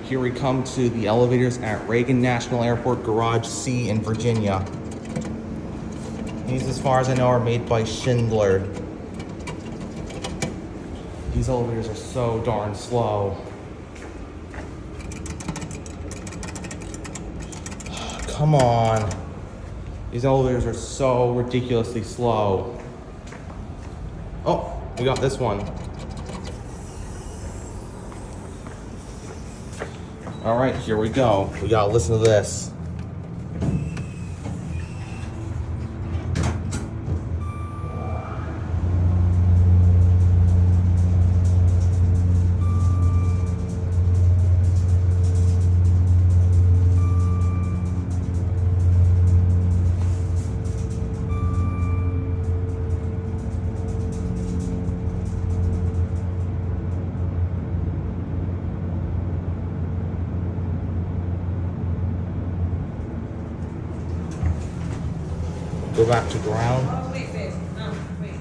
Here we come to the elevators at Reagan National Airport Garage C in Virginia. These, as far as I know, are made by Schindler. These elevators are so darn slow. Come on. These elevators are so ridiculously slow. Oh, we got this one. All right, here we go. We gotta listen to this. Go back to ground. Oh, wait, wait. No, wait.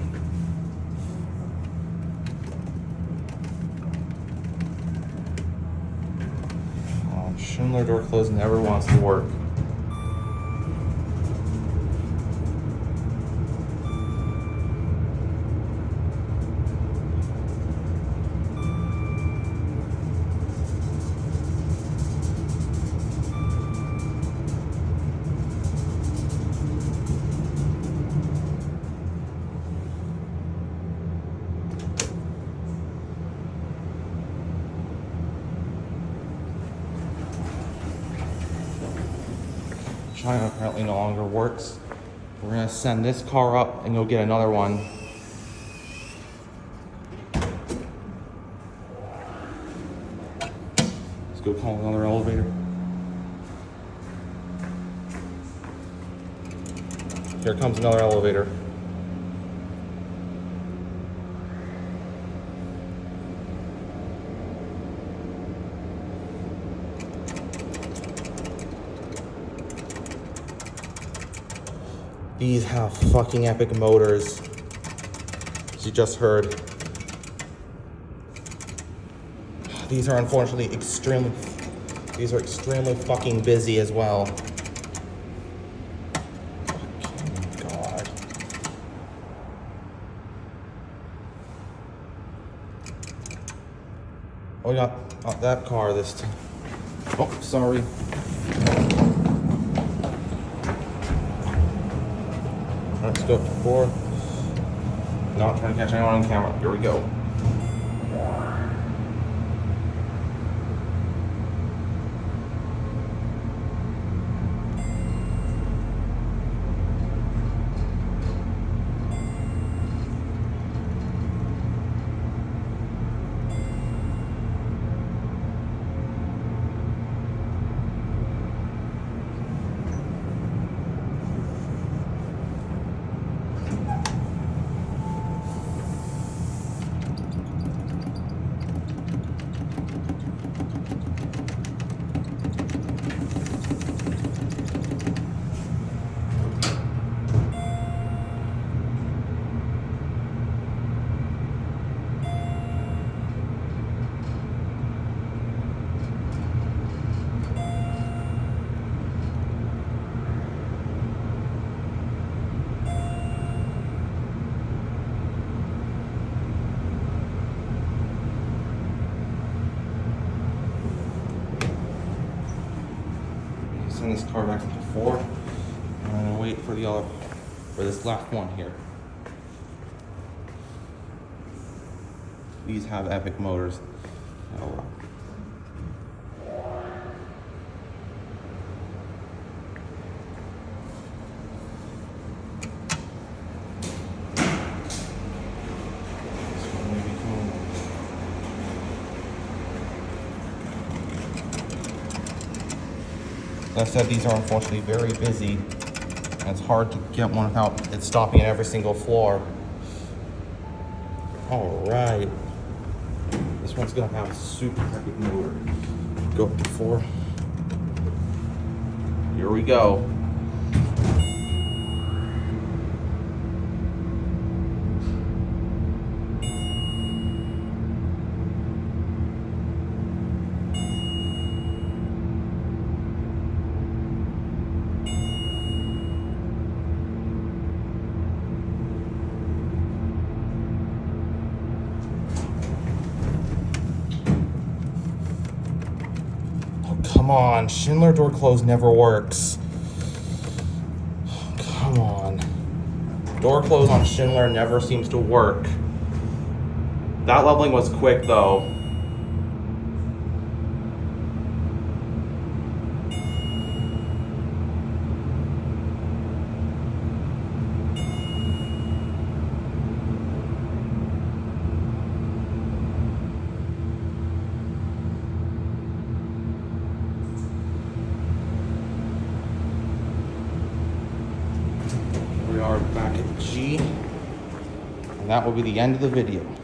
Oh, Schindler door closed never wants to work. China apparently no longer works. We're gonna send this car up and go get another one. Let's go call another elevator. Here comes another elevator. These have fucking epic motors, as you just heard. These are unfortunately extremely fucking busy as well. Fucking God. Oh, we got that car this time. Oh, sorry. Let's go up to 4. Not trying to catch anyone on camera. Here we go. Send this car back up to 4. And I'm gonna wait for this last one here. These have epic motors. Oh. Like I said, these are unfortunately very busy, and it's hard to get one without it stopping at every single floor. All right. This one's gonna have a super epic motor. Go up to 4. Here we go. come on. Schindler door close never works. Come on. Door close on Schindler never seems to work. That leveling was quick though. We are back at G, and that will be the end of the video.